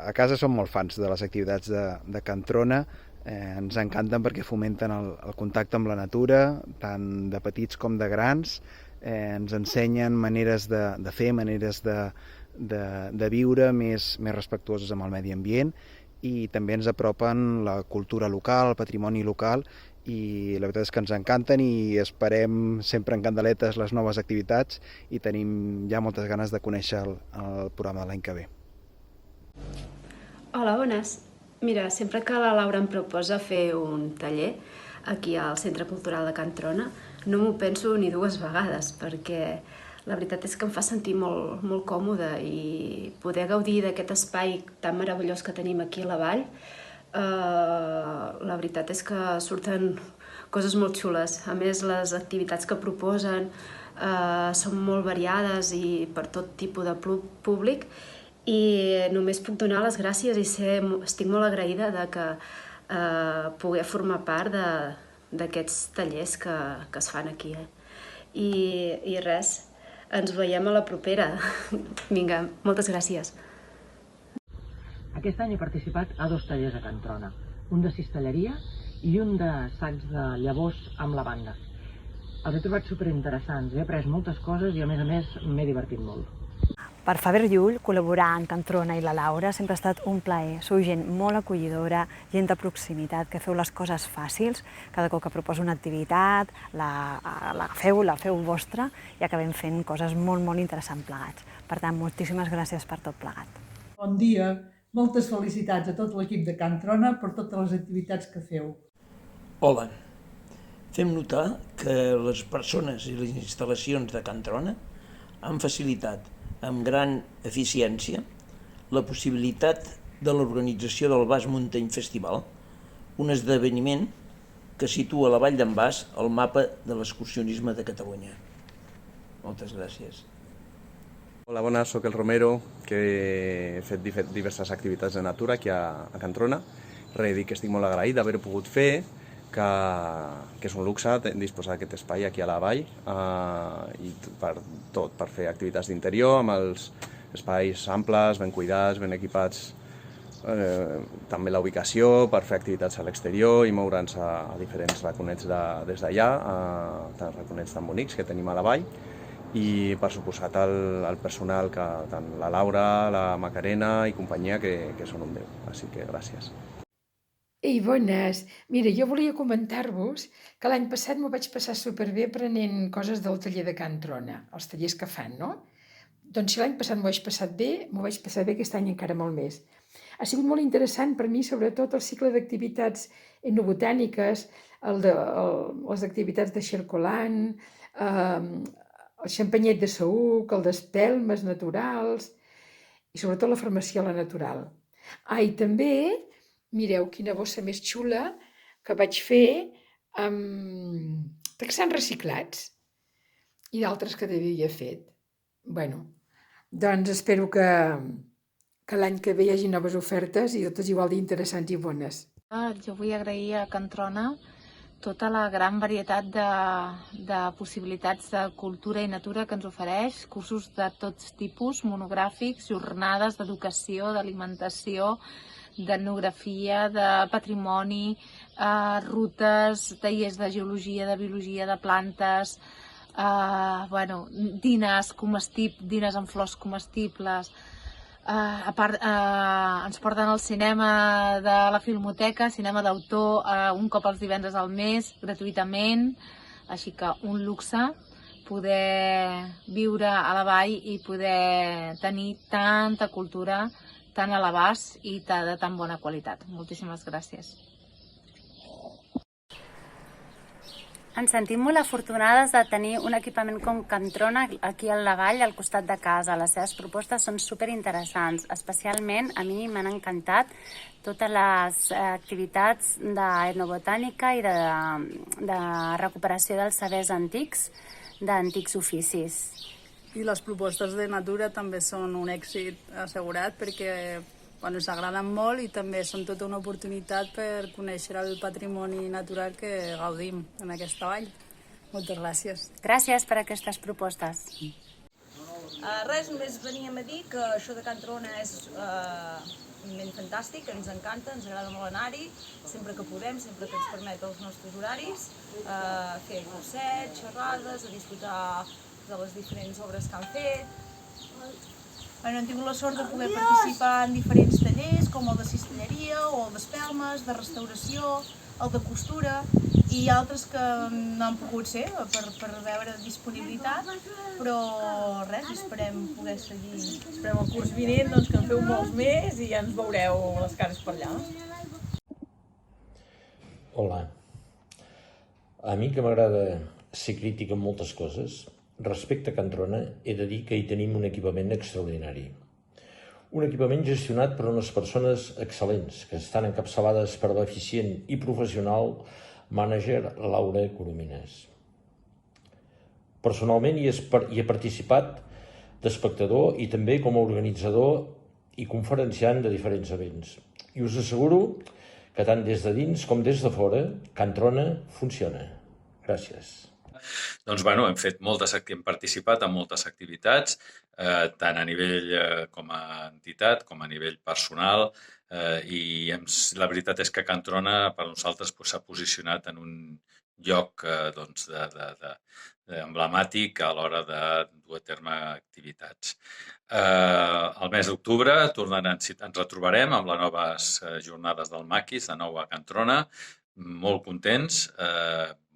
a casa som molt fans de les activitats de Can Trona, ens encanten perquè fomenten el contacte amb la natura, tant de petits com de grans, ens ensenyen maneres de fer, maneres de viure més respectuoses amb el medi ambient, i també ens apropen la cultura local, el patrimoni local, i la veritat és que ens encanten i esperem sempre en candeletes les noves activitats i tenim ja moltes ganes de conèixer el programa de l'any que ve. Hola, bones. Mira, sempre que la Laura em proposa fer un taller aquí al Centre Cultural de Can Trona, no m'ho penso ni dues vegades, perquè la veritat és que em fa sentir molt, molt còmoda, i poder gaudir d'aquest espai tan meravellós que tenim aquí a la vall, la veritat és que surten coses molt xules. A més, les activitats que proposen són molt variades i per tot tipus de públic, i només puc donar les gràcies i estic molt agraïda de que poder formar part d'aquests tallers que es fan aquí. I res, ens veiem a la propera. Vinga, moltes gràcies. Aquest any he participat a 2 tallers a Can Trona, un de cistelleria i un de sacs de llavors amb lavanda. Els he trobat superinteressants, he après moltes coses i a més m'he divertit molt. Per Faber Llull, col·laborar amb Can Trona i la Laura sempre ha estat un plaer. Sou gent molt acollidora, gent de proximitat, que feu les coses fàcils. Cada cop que proposo una activitat, la feu vostra i acabem fent coses molt, molt interessants plegats. Per tant, moltíssimes gràcies per tot plegat. Bon dia, moltes felicitats a tot l'equip de Can Trona per totes les activitats que feu. Hola, fem notar que les persones i les instal·lacions de Can Trona han facilitat amb gran eficiència la possibilitat de l'organització del Bas Muntany Festival, un esdeveniment que situa la Vall d'en Bas al mapa de l'excursionisme de Catalunya. Moltes gràcies. Hola, bones, soc el Romero, que he fet diverses activitats de natura aquí a Can Trona. Res, dir que estic molt agraït d'haver-ho pogut fer, que és un luxe disposar d'aquest espai aquí a la vall, i per fer activitats d'interior, amb els espais amples, ben cuidats, ben equipats, també la ubicació per fer activitats a l'exterior i moure'ns a diferents raconets des d'allà, tant raconets tan bonics que tenim a la vall, i per suposat el personal, tant la Laura, la Macarena i companyia, que són un déu. Així que gràcies. Ei, bones! Mira, jo volia comentar-vos que l'any passat m'ho vaig passar superbé aprenent coses del taller de Can Trona, els tallers que fan, no? Doncs si l'any passat m'ho vaig passar bé aquest any encara molt més. Ha sigut molt interessant per mi, sobretot, el cicle d'activitats etnobotàniques, les activitats de xercolant, el xampanyet de saüc, el d'espelmes naturals i sobretot la farmaciola natural. I també, mireu quina bossa més xula que vaig fer amb texans reciclats i d'altres que havia fet. Bueno, doncs espero que l'any que ve hi hagi noves ofertes i totes igual d'interessants i bones. Jo vull agrair a Can Trona tota la gran varietat de possibilitats de cultura i natura que ens ofereix, cursos de tots tipus, monogràfics, jornades d'educació, d'alimentació, d'etnografia, de patrimoni, rutes, tallers de geologia, de biologia, de plantes, dines amb flors comestibles. A part, ens porten al cinema de la Filmoteca, cinema d'autor, un cop els divendres al mes, gratuïtament. Així que un luxe poder viure a la vall i poder tenir tanta cultura tan a l'abast i de tan bona qualitat. Moltíssimes gràcies. Ens sentim molt afortunades de tenir un equipament com Can Trona aquí a la vall, al costat de casa. Les seves propostes són superinteressants. Especialment a mi m'han encantat totes les activitats d'etnobotànica i de recuperació dels sabers antics, d'antics oficis. I les propostes de natura també són un èxit assegurat perquè ens agraden molt i també són tota una oportunitat per conèixer el patrimoni natural que gaudim en aquesta vall. Moltes gràcies. Gràcies per aquestes propostes. Res, només veníem a dir que això de Can Trona és evidentment fantàstic, ens encanta, ens agrada molt anar-hi, sempre que podem, sempre que ens permet els nostres horaris, fer cursets, xerrades, a disfrutar de les diferents obres que han fet. Hem tingut la sort de poder participar en diferents tallers, com el de cistelleria o el d'espelmes, de restauració, el de costura, i altres que no han pogut ser per veure disponibilitat, però res, esperem poder seguir. Esperem el curs vinent que en feu molts més i ja ens veureu les cares per allà. Hola. A mi, que m'agrada ser crític en moltes coses, respecte a Can Trona, he de dir que hi tenim un equipament extraordinari. Un equipament gestionat per unes persones excel·lents, que estan encapçalades per l'eficient i professional mànager Laura Coromines. Personalment hi he participat d'espectador i també com a organitzador i conferenciant de diferents events. I us asseguro que tant des de dins com des de fora, Can Trona funciona. Gràcies. Doncs hem participat en moltes activitats, tant a nivell com a entitat, com a nivell personal, i la veritat és que Can Trona per nosaltres s'ha posicionat en un lloc emblemàtic a l'hora de dur a terme activitats. El mes d'octubre ens retrobarem amb les noves jornades del Maquis, de nou a Can Trona, molt contents,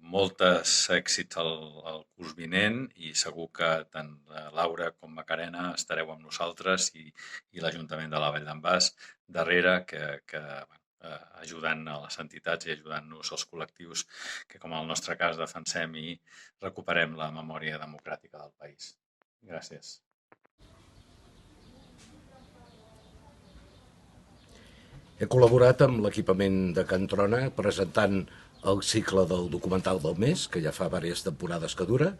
molts èxits al curs vinent i segur que tant Laura com Macarena estareu amb nosaltres i l'Ajuntament de la Vall d'en Bas darrere, ajudant a les entitats i ajudant-nos als col·lectius que, com en el nostre cas, defensem i recuperem la memòria democràtica del país. Gràcies. He col·laborat amb l'equipament de Can Trona presentant el cicle del documental del mes, que ja fa diverses temporades que dura.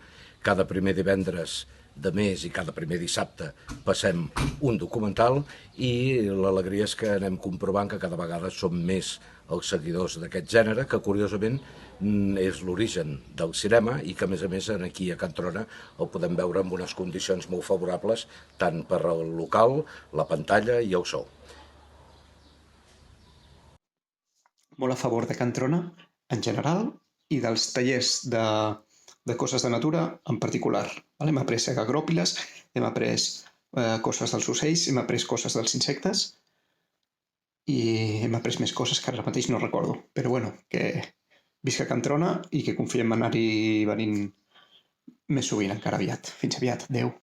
Cada primer divendres de mes i cada primer dissabte passem un documental i l'alegria és que anem comprovant que cada vegada som més els seguidors d'aquest gènere, que curiosament és l'origen del cinema i que a més aquí a Can Trona el podem veure en unes condicions molt favorables tant per al local, la pantalla i el so. Molt a favor de Can Trona en general i dels tallers de coses de natura en particular. Hem après agròpiles, hem après coses dels ocells, hem après coses dels insectes i hem après més coses que ara mateix no recordo. Però que visca Can Trona i que confiem en anar-hi venint més sovint encara aviat. Fins aviat. Adéu.